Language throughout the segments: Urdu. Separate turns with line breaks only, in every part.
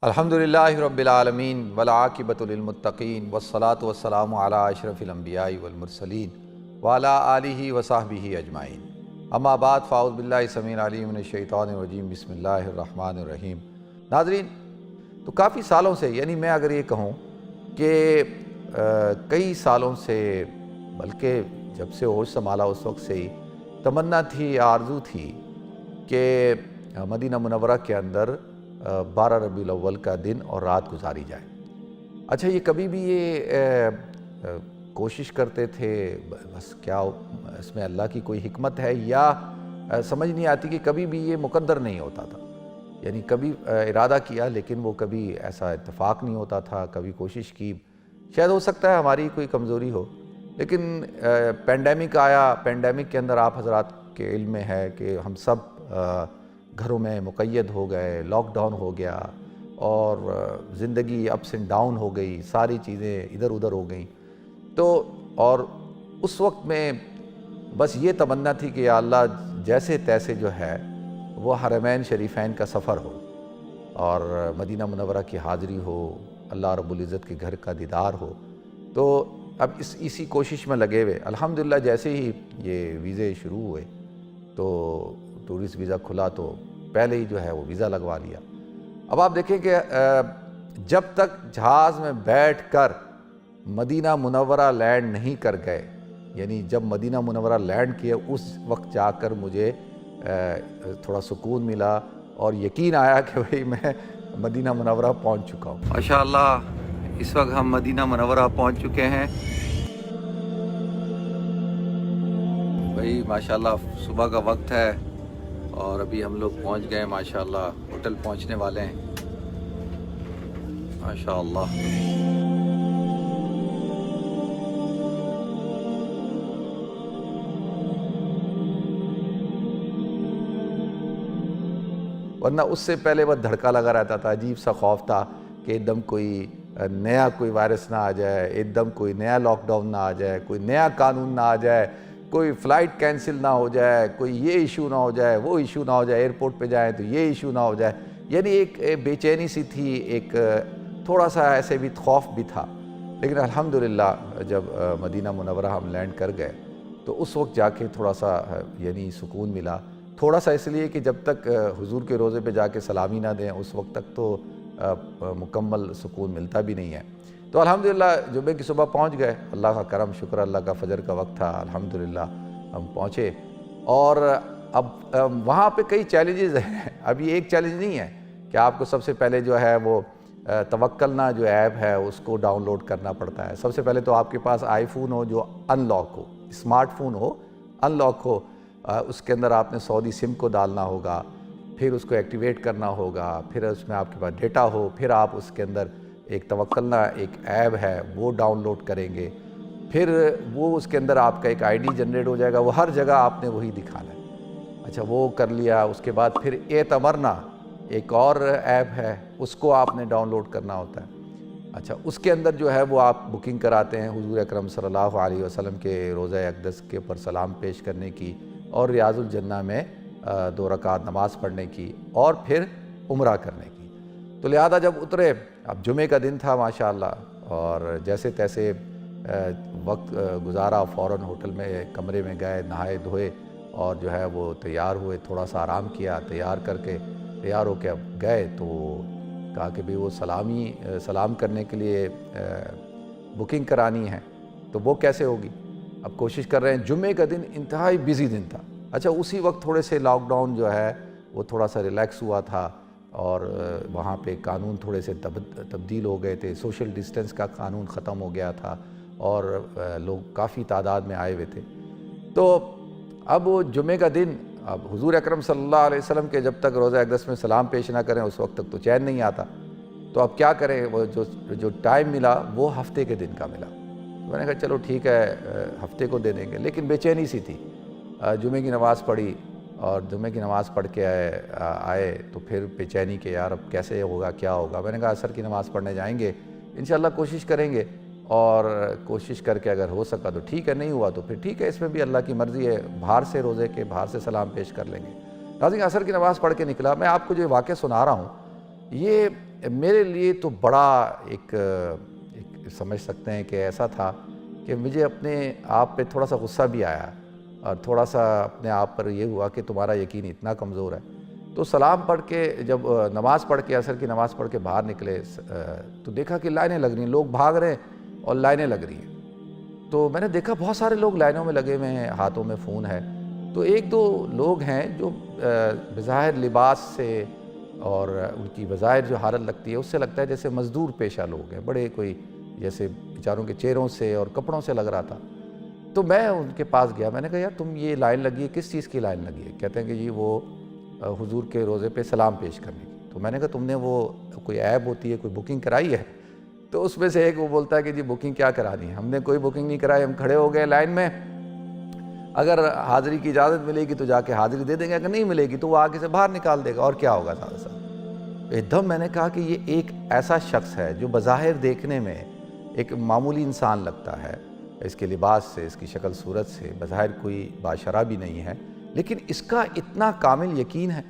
الحمدللہ رب العالمین والعاقبۃ للمتقین والصلاۃ والسلام علی اشرف الانبیاء والمرسلین وعلی آلہ وصحبہ اجمعین، اما بعد فاعوذ باللہ السمیع العلیم من الشیطان الرجیم، بسم اللہ الرحمن الرحیم۔ ناظرین، تو کافی سالوں سے، یعنی میں اگر یہ کہوں کہ کئی سالوں سے، بلکہ جب سے ہوش سنبھالا اس وقت سے ہی تمنا تھی، آرزو تھی کہ مدینہ منورہ کے اندر 12 ربیع الاول کا دن اور رات گزاری جائے۔ اچھا، یہ کبھی بھی یہ کوشش کرتے تھے، بس کیا اس میں اللہ کی کوئی حکمت ہے یا سمجھ نہیں آتی کہ کبھی بھی یہ مقدر نہیں ہوتا تھا، یعنی کبھی ارادہ کیا لیکن وہ کبھی ایسا اتفاق نہیں ہوتا تھا، کبھی کوشش کی، شاید ہو سکتا ہے ہماری کوئی کمزوری ہو، لیکن پینڈیمک آیا۔ پینڈیمک کے اندر آپ حضرات کے علم میں ہے کہ ہم سب گھروں میں مقید ہو گئے، لاک ڈاؤن ہو گیا اور زندگی اپس اینڈ ڈاؤن ہو گئی، ساری چیزیں ادھر ادھر ہو گئیں۔ تو اور اس وقت میں بس یہ تمنا تھی کہ یا اللہ جیسے تیسے جو ہے وہ حرمین شریفین کا سفر ہو اور مدینہ منورہ کی حاضری ہو، اللہ رب العزت کے گھر کا دیدار ہو۔ تو اب اسی کوشش میں لگے ہوئے، الحمدللہ جیسے ہی یہ ویزے شروع ہوئے تو ٹورسٹ ویزا کھلا تو پہلے ہی جو ہے وہ ویزا لگوا لیا۔ اب آپ دیکھیں کہ جب تک جہاز میں بیٹھ کر مدینہ منورہ لینڈ نہیں کر گئے، یعنی جب مدینہ منورہ لینڈ کیا اس وقت جا کر مجھے تھوڑا سکون ملا اور یقین آیا کہ بھئی میں مدینہ منورہ پہنچ چکا ہوں۔ ماشاءاللہ اس وقت ہم مدینہ منورہ پہنچ چکے ہیں۔ بھئی ماشاءاللہ صبح کا وقت ہے اور ابھی ہم لوگ پہنچ گئے، ماشاءاللہ ہوٹل پہنچنے والے ہیں ماشاءاللہ۔ ورنہ اس سے پہلے وہ دھڑکا لگا رہتا تھا، عجیب سا خوف تھا کہ ایک دم کوئی نیا کوئی وائرس نہ آ جائے، ایک دم کوئی نیا لاک ڈاؤن نہ آ جائے، کوئی نیا قانون نہ آ جائے، کوئی فلائٹ کینسل نہ ہو جائے، کوئی یہ ایشو نہ ہو جائے، وہ ایشو نہ ہو جائے، ایئرپورٹ پہ جائیں تو یہ ایشو نہ ہو جائے، یعنی ایک بے چینی سی تھی، ایک تھوڑا سا ایسے بھی خوف بھی تھا۔ لیکن الحمدللہ جب مدینہ منورہ ہم لینڈ کر گئے تو اس وقت جا کے تھوڑا سا یعنی سکون ملا، تھوڑا سا اس لیے کہ جب تک حضور کے روضے پہ جا کے سلامی نہ دیں اس وقت تک تو مکمل سکون ملتا بھی نہیں ہے۔ تو الحمدللہ جمعے کی صبح پہنچ گئے، اللہ کا کرم، شکر اللہ کا، فجر کا وقت تھا، الحمدللہ ہم پہنچے۔ اور اب وہاں پہ کئی چیلنجز ہیں، اب یہ ایک چیلنج نہیں ہے کہ آپ کو سب سے پہلے جو ہے وہ توکلنا جو ایپ ہے اس کو ڈاؤن لوڈ کرنا پڑتا ہے۔ سب سے پہلے تو آپ کے پاس آئی فون ہو جو in log who, smart phone who, in log ہو، اس کے اندر آپ نے سعودی سم کو ڈالنا ہوگا، پھر اس کو ایکٹیویٹ کرنا ہوگا، پھر اس میں آپ کے پاس ڈیٹا ہو، پھر آپ اس کے اندر ایک توکلنا ایک ایپ ہے وہ ڈاؤن لوڈ کریں گے، پھر وہ اس کے اندر آپ کا ایک آئی ڈی جنریٹ ہو جائے گا، وہ ہر جگہ آپ نے وہی دکھانا ہے۔ اچھا وہ کر لیا، اس کے بعد پھر اعتمرنا ایک اور ایپ ہے، اس کو آپ نے ڈاؤن لوڈ کرنا ہوتا ہے۔ اچھا اس کے اندر جو ہے وہ آپ بکنگ کراتے ہیں حضور اکرم صلی اللہ علیہ وسلم کے روضہ اقدس کے اوپر سلام پیش کرنے کی اور ریاض الجنہ میں 2 رکعت نماز پڑھنے کی اور پھر عمرہ کرنے کی۔ تو لہذا جب اترے، اب جمعے کا دن تھا ماشاءاللہ، اور جیسے تیسے وقت گزارا، فوراً ہوٹل میں کمرے میں گئے، نہائے دھوئے اور جو ہے وہ تیار ہوئے، تھوڑا سا آرام کیا، تیار ہو کے اب گئے تو کہا کہ بھی وہ سلام کرنے کے لیے بکنگ کرانی ہے تو وہ کیسے ہوگی؟ اب کوشش کر رہے ہیں۔ جمعے کا دن انتہائی بیزی دن تھا۔ اچھا اسی وقت تھوڑے سے لاک ڈاؤن جو ہے وہ تھوڑا سا ریلیکس ہوا تھا اور وہاں پہ قانون تھوڑے سے تبدیل ہو گئے تھے، سوشل ڈسٹنس کا قانون ختم ہو گیا تھا اور لوگ کافی تعداد میں آئے ہوئے تھے۔ تو اب وہ جمعے کا دن، اب حضور اکرم صلی اللہ علیہ وسلم کے جب تک روضہ اقدس میں سلام پیش نہ کریں اس وقت تک تو چین نہیں آتا، تو اب کیا کریں؟ وہ جو ٹائم ملا وہ ہفتے کے دن کا ملا، تو میں نے کہا چلو ٹھیک ہے ہفتے کو دے دیں گے، لیکن بے چینی سی تھی۔ جمعے کی نماز پڑھی اور جمعے کی نماز پڑھ کے آئے تو پھر بے چینی کہ یار اب کیسے ہوگا، کیا ہوگا۔ میں نے کہا عصر کی نماز پڑھنے جائیں گے، انشاءاللہ کوشش کریں گے اور کوشش کر کے اگر ہو سکا تو ٹھیک ہے، نہیں ہوا تو پھر ٹھیک ہے، اس میں بھی اللہ کی مرضی ہے، باہر سے روزے کے باہر سے سلام پیش کر لیں گے۔ ناظرین عصر کی نماز پڑھ کے نکلا، میں آپ کو جو واقعہ سنا رہا ہوں یہ میرے لیے تو بڑا ایک سمجھ سکتے ہیں کہ ایسا تھا کہ مجھے اپنے آپ پہ تھوڑا سا غصہ بھی آیا اور تھوڑا سا اپنے آپ پر یہ ہوا کہ تمہارا یقین اتنا کمزور ہے۔ تو سلام پڑھ کے جب نماز پڑھ کے عصر کی نماز پڑھ کے باہر نکلے تو دیکھا کہ لائنیں لگ رہی ہیں، لوگ بھاگ رہے ہیں اور لائنیں لگ رہی ہیں۔ تو میں نے دیکھا بہت سارے لوگ لائنوں میں لگے ہوئے ہیں، ہاتھوں میں فون ہے۔ تو ایک دو لوگ ہیں جو بظاہر لباس سے اور ان کی بظاہر جو حالت لگتی ہے اس سے لگتا ہے جیسے مزدور پیشہ لوگ ہیں، بڑے کوئی جیسے بیچاروں کے چہروں سے اور کپڑوں سے لگ رہا تھا۔ تو میں ان کے پاس گیا، میں نے کہا یار تم یہ لائن لگی ہے، کس چیز کی لائن لگی ہے؟ کہتے ہیں کہ جی وہ حضور کے روضے پہ سلام پیش کرنے کی۔ تو میں نے کہا تم نے وہ کوئی ایپ ہوتی ہے، کوئی بکنگ کرائی ہے؟ تو اس میں سے ایک وہ بولتا ہے کہ جی بکنگ کیا کرانی ہے، ہم نے کوئی بکنگ نہیں کرائی، ہم کھڑے ہو گئے لائن میں، اگر حاضری کی اجازت ملے گی تو جا کے حاضری دے دیں گے، اگر نہیں ملے گی تو وہ آگے سے باہر نکال دے گا، اور کیا ہوگا سارا ساتھ۔ ایک دم میں نے کہا کہ یہ ایک ایسا شخص ہے جو بظاہر دیکھنے میں ایک معمولی انسان لگتا ہے، اس کے لباس سے، اس کی شکل صورت سے بظاہر کوئی باشرہ بھی نہیں ہے، لیکن اس کا اتنا کامل یقین ہے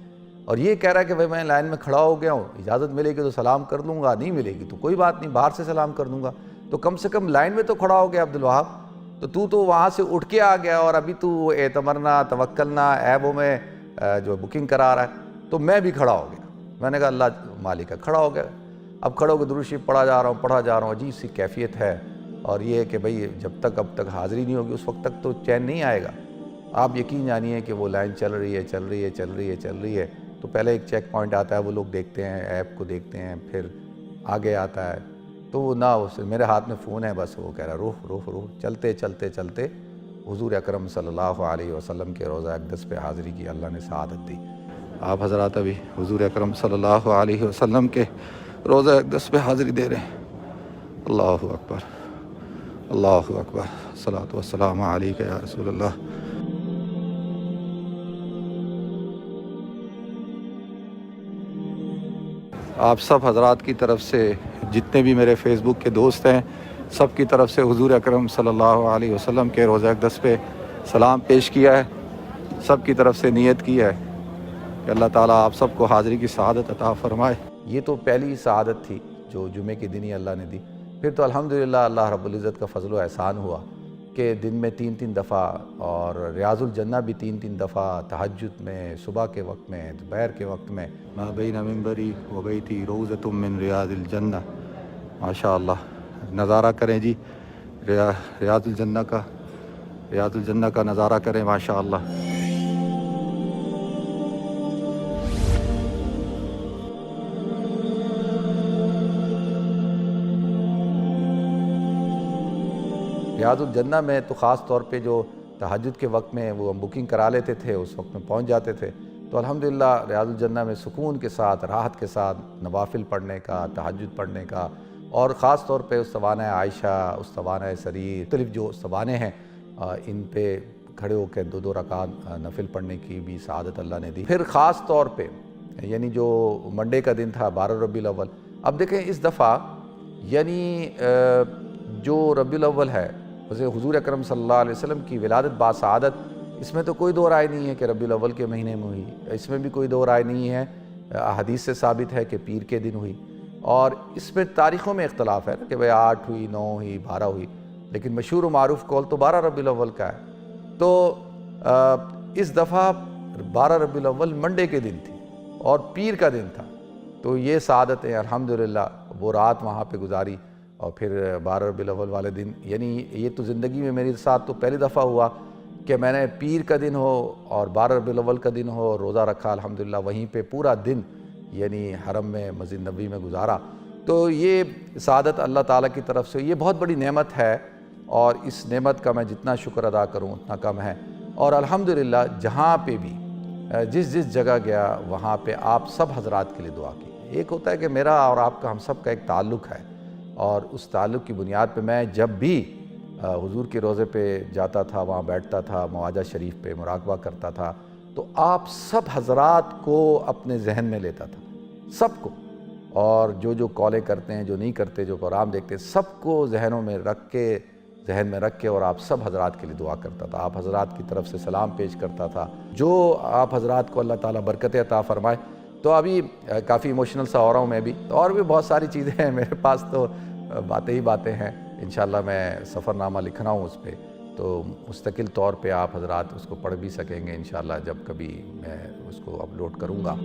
اور یہ کہہ رہا ہے کہ بھائی میں لائن میں کھڑا ہو گیا ہوں، اجازت ملے گی تو سلام کر لوں گا، نہیں ملے گی تو کوئی بات نہیں، باہر سے سلام کر دوں گا۔ تو کم سے کم لائن میں تو کھڑا ہو گیا عبدالوہاب، تو وہاں سے اٹھ کے آ گیا اور ابھی تو اعتمرنا توکلنا ایبوں میں جو بکنگ کرا رہا ہے۔ تو میں بھی کھڑا ہو گیا، میں نے کہا اللہ مالک ہے، کھڑا ہو گیا۔ اب کھڑا ہو کے درود شریف پڑھا جا رہا ہوں، عجیب سی کیفیت ہے، اور یہ ہے کہ بھئی جب تک اب تک حاضری نہیں ہوگی اس وقت تک تو چین نہیں آئے گا۔ آپ یقین جانیے کہ وہ لائن چل رہی ہے۔ تو پہلے ایک چیک پوائنٹ آتا ہے، وہ لوگ دیکھتے ہیں، ایپ کو دیکھتے ہیں، پھر آگے آتا ہے۔ تو وہ نہ میرے ہاتھ میں فون ہے، بس وہ کہہ رہا روح چلتے حضور اکرم صلی اللہ علیہ وسلم کے روضہ اقدس پہ حاضری کی، اللہ نے سعادت دی۔ آپ حضرات ابھی حضور اکرم صلی اللہ علیہ وسلم کے روضہ اقدس پہ حاضری دے رہے ہیں۔ اللہ اکبر، اللہ اکبر، صلاۃ والسلام علیک یا رسول اللہ۔ آپ سب حضرات کی طرف سے، جتنے بھی میرے فیس بک کے دوست ہیں، سب کی طرف سے حضور اکرم صلی اللہ علیہ وسلم کے روضہ اقدس پہ سلام پیش کیا ہے، سب کی طرف سے نیت کی ہے کہ اللہ تعالیٰ آپ سب کو حاضری کی سعادت عطا فرمائے۔ یہ تو پہلی سعادت تھی جو جمعے کے دن ہی اللہ نے دی۔ پھر تو الحمدللہ اللہ رب العزت کا فضل و احسان ہوا کہ دن میں 3 دفعہ، اور ریاض الجنہ بھی 3 دفعہ، تہجد میں، صبح کے وقت میں، دوپہر کے وقت میں۔ ما بین منبری و بیتی روضۃ من ریاض الجنہ۔ ماشاءاللہ نظارہ کریں جی ریاض الجنہ کا نظارہ کریں ماشاءاللہ۔ ریاض الجنہ میں تو خاص طور پہ جو تہجد کے وقت میں وہ ہم بکنگ کرا لیتے تھے، اس وقت میں پہنچ جاتے تھے، تو الحمدللہ ریاض الجنہ میں سکون کے ساتھ، راحت کے ساتھ نوافل پڑھنے کا، تہجد پڑھنے کا، اور خاص طور پہ استوانہ عائشہ، استوانہ سریر، مختلف جو استوانے ہیں ان پہ کھڑے ہو کے 2 رکعت نفل پڑھنے کی بھی سعادت اللہ نے دی۔ پھر خاص طور پہ یعنی جو منڈے کا دن تھا 12 ربیع الاول، اب دیکھیں اس دفعہ یعنی جو ربیع الاول ہے، حضور اکرم صلی اللہ علیہ وسلم کی ولادت باسعادت، اس میں تو کوئی دو رائے نہیں ہے کہ ربیع الاول کے مہینے میں ہوئی، اس میں بھی کوئی دو رائے نہیں ہے، حدیث سے ثابت ہے کہ پیر کے دن ہوئی، اور اس میں تاریخوں میں اختلاف ہے کہ بھئی 8 ہوئی، 9 ہوئی، 12 ہوئی، لیکن مشہور و معروف قول تو 12 ربیع الاول کا ہے۔ تو اس دفعہ 12 ربیع الاول منڈے کے دن تھی اور پیر کا دن تھا، تو یہ سعادتیں الحمدللہ وہ رات وہاں پہ گزاری، اور پھر 12 ربیع الاول والے دن، یعنی یہ تو زندگی میں میرے ساتھ تو پہلی دفعہ ہوا کہ میں نے پیر کا دن ہو اور 12 ربیع الاول کا دن ہو، روزہ رکھا الحمدللہ، وہیں پہ پورا دن یعنی حرم میں، مسجد نبوی میں گزارا۔ تو یہ سعادت اللہ تعالیٰ کی طرف سے، یہ بہت بڑی نعمت ہے، اور اس نعمت کا میں جتنا شکر ادا کروں اتنا کم ہے۔ اور الحمدللہ جہاں پہ بھی جس جگہ گیا وہاں پہ آپ سب حضرات کے لیے دعا کی۔ ایک ہوتا ہے کہ میرا اور آپ کا، ہم سب کا ایک تعلق ہے، اور اس تعلق کی بنیاد پہ میں جب بھی حضور کے روضے پہ جاتا تھا، وہاں بیٹھتا تھا، مواجہ شریف پہ مراقبہ کرتا تھا، تو آپ سب حضرات کو اپنے ذہن میں لیتا تھا، سب کو، اور جو کالیں کرتے ہیں، جو نہیں کرتے، جو پروگرام دیکھتے، سب کو ذہن میں رکھ کے اور آپ سب حضرات کے لیے دعا کرتا تھا، آپ حضرات کی طرف سے سلام پیش کرتا تھا، جو آپ حضرات کو اللہ تعالیٰ برکت عطا فرمائے۔ تو ابھی کافی ایموشنل سا ہو رہا ہوں میں بھی، اور بھی بہت ساری چیزیں ہیں میرے پاس، تو باتیں ہی باتیں ہیں. انشاءاللہ میں سفر نامہ لکھ رہا ہوں اس پہ، تو مستقل طور پہ آپ حضرات اس کو پڑھ بھی سکیں گے انشاءاللہ جب کبھی میں اس کو اپلوڈ کروں گا.